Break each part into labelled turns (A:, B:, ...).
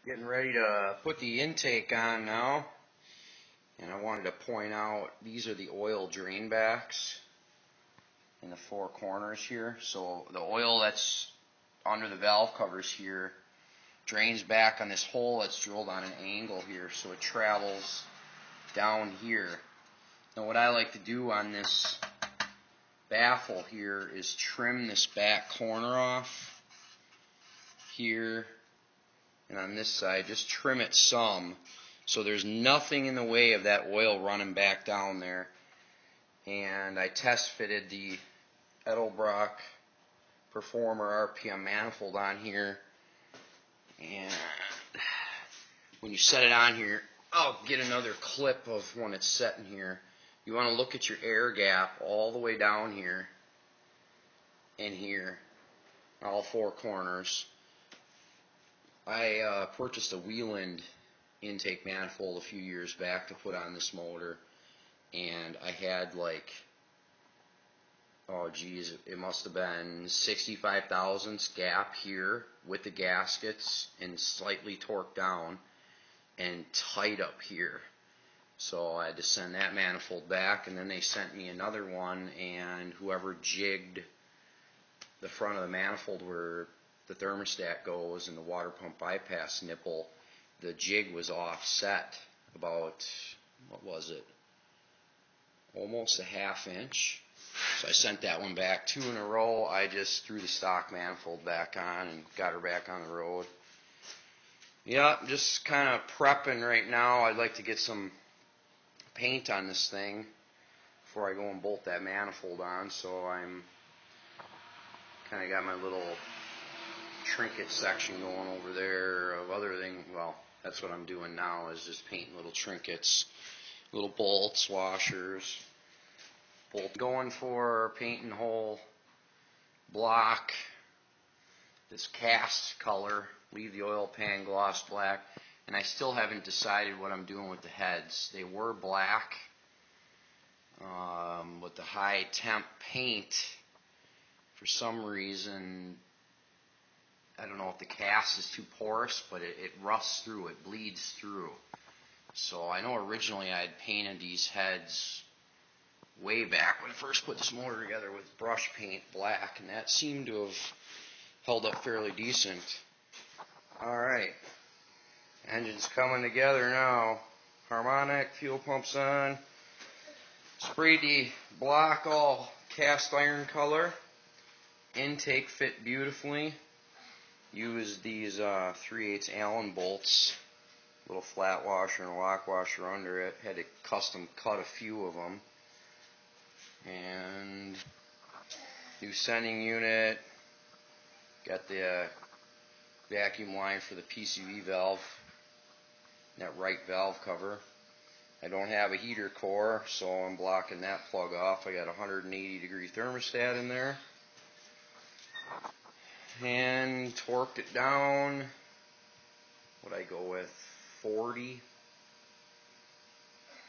A: Getting ready to put the intake on now, and I wanted to point out these are the oil drain backs in the four corners here. So the oil that's under the valve covers here drains back on this hole that's drilled on an angle here, so it travels down here. Now what I like to do on this baffle here is trim this back corner off here, and on this side just trim it some so there's nothing in the way of that oil running back down there. And I test fitted the Edelbrock Performer RPM manifold on here, and when you set it on here, I'll get another clip of when it's set in here. You want to look at your air gap all the way down here and here, all four corners. I purchased a Wieland intake manifold a few years back to put on this motor, and I had like, oh geez, it must have been 65 thousandths gap here with the gaskets and slightly torqued down and tight up here. So I had to send that manifold back, and then they sent me another one, and whoever jigged the front of the manifold where the thermostat goes and the water pump bypass nipple, the jig was offset about, what was it, almost a half inch. So I sent that one back 2 in a row. I just threw the stock manifold back on and got her back on the road. Yeah, just kind of prepping right now. I'd like to get some paint on this thing before I go and bolt that manifold on, so I'm kind of got my little trinket section going over there of other things. Well, that's what I'm doing now, is just painting little trinkets, little bolts, washers, bolt. Going for painting whole block, this cast color, leave the oil pan gloss black, and I still haven't decided what I'm doing with the heads. They were black, with the high temp paint. For some reason, I don't know if the cast is too porous, but it rusts through, it bleeds through. So I know originally I had painted these heads way back when I first put this motor together with brush paint black, and that seemed to have held up fairly decent. Alright, engine's coming together now. Harmonic, fuel pump's on. Sprayed the block all cast iron color. Intake fit beautifully. Used these 3/8 Allen bolts, little flat washer and a lock washer under it. Had to custom cut a few of them. And new sending unit. Got the vacuum line for the PCV valve, that right valve cover. I don't have a heater core, so I'm blocking that plug off. I got a 180-degree thermostat in there. And torqued it down. What'd I go with? 40?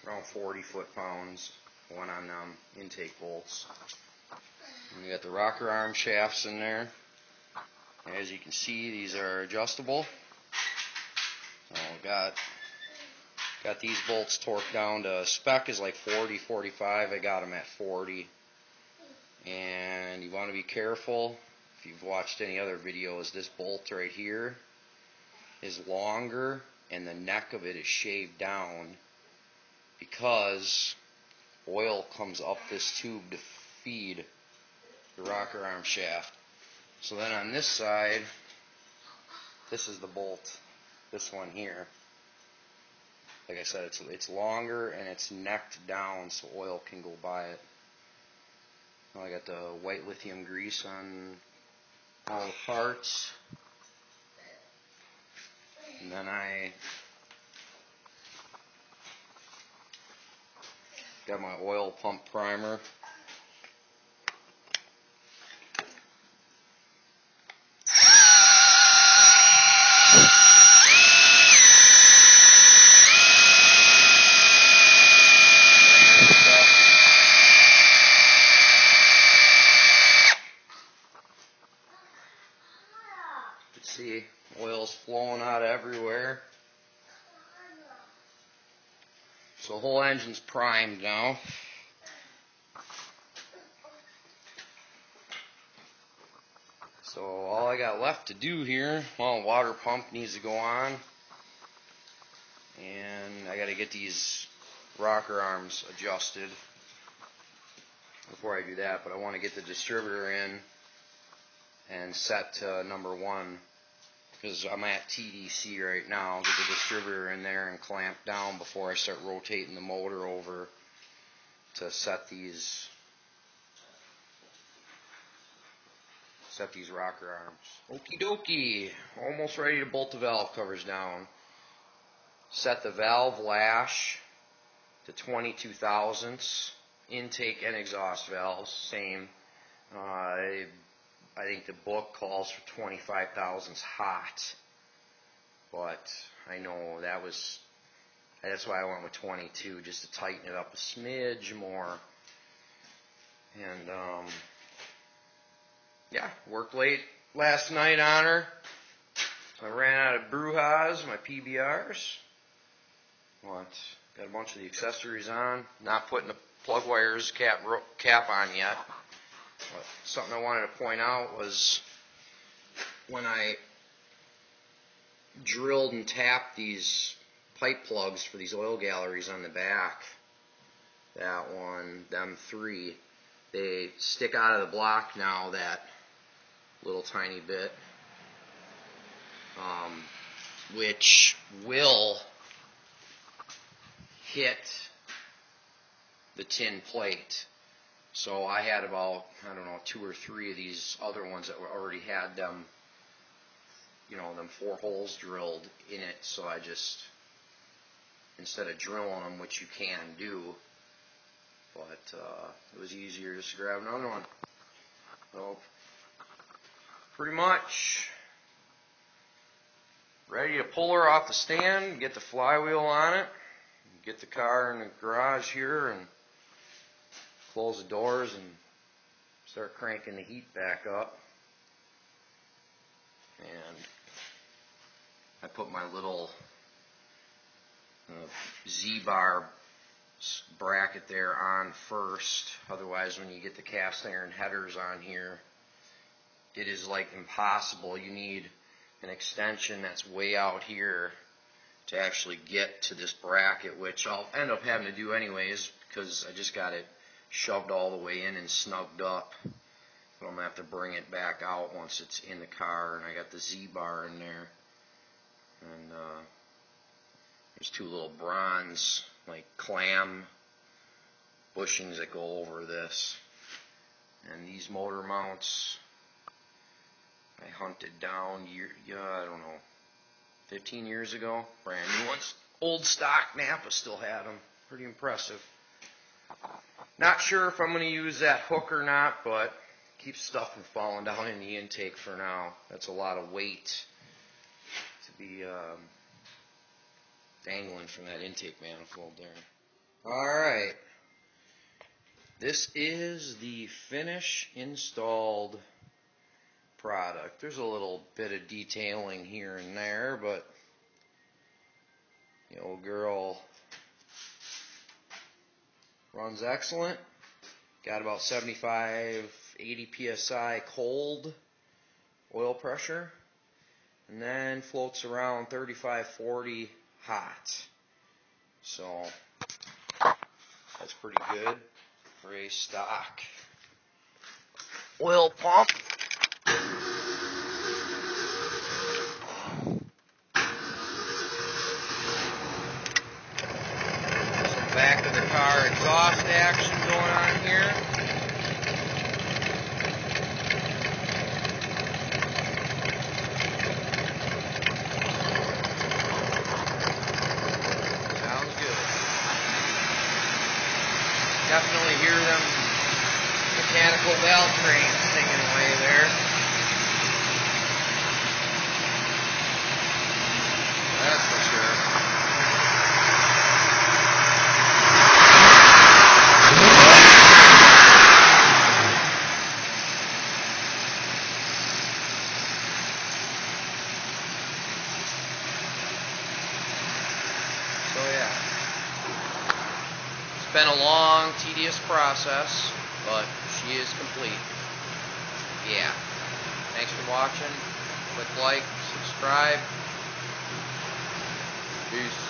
A: Around 40 foot-pounds. One on intake bolts. And we got the rocker arm shafts in there. As you can see, these are adjustable. So got these bolts torqued down to spec is like 40, 45. I got them at 40. And you want to be careful. If you've watched any other videos, this bolt right here is longer and the neck of it is shaved down because oil comes up this tube to feed the rocker arm shaft. So then on this side, this is the bolt, this one here. Like I said, it's longer and it's necked down so oil can go by it. Now I got the white lithium grease on all the parts. And then I got my oil pump primer. See, oil's flowing out everywhere. So the whole engine's primed now. So all I got left to do here, well, water pump needs to go on. And I got to get these rocker arms adjusted before I do that. But I want to get the distributor in and set to number 1. Because I'm at TDC right now. Get the distributor in there and clamp down before I start rotating the motor over to set these rocker arms. Okie dokie. Almost ready to bolt the valve covers down. Set the valve lash to 22 thousandths. Intake and exhaust valves, same. I think the book calls for 25 thousandths hot, but I know that's why I went with 22, just to tighten it up a smidge more. And yeah, worked late last night on her, so I ran out of Brujas, my PBRs. Got a bunch of the accessories on, not putting the plug wires cap on yet. But something I wanted to point out was when I drilled and tapped these pipe plugs for these oil galleries on the back, that one, them 3, they stick out of the block now that little tiny bit, which will hit the tin plate. So I had about, 2 or 3 of these other ones that already had them, them 4 holes drilled in it. So I just, instead of drilling them, which you can do, but it was easier just to grab another one. So pretty much ready to pull her off the stand, get the flywheel on it, get the car in the garage here, and close the doors and start cranking the heat back up. And I put my little Z-bar bracket there on first. Otherwise, when you get the cast iron headers on here, it is like impossible. You need an extension that's way out here to actually get to this bracket, which I'll end up having to do anyways because I just got it shoved all the way in and snugged up. But I'm going to have to bring it back out once it's in the car, and I got the Z-bar in there. And there's 2 little bronze, like clam bushings that go over this. And these motor mounts, I hunted down, 15 years ago. Brand new ones. Old stock Napa still had them. Pretty impressive. Not sure if I'm going to use that hook or not, but keep stuff from falling down in the intake for now. That's a lot of weight to be dangling from that intake manifold there. Alright. This is the finish installed product. There's a little bit of detailing here and there, but the old girl runs excellent. Got about 75, 80 psi cold oil pressure, and then floats around 35, 40 hot. So that's pretty good for a stock oil pump. Back of the car exhaust action going on here. Sounds good. Definitely hear them mechanical valve trains singing away there. That's for sure. been a long, tedious process, but she is complete. Yeah. Thanks for watching. Click like, subscribe. Peace.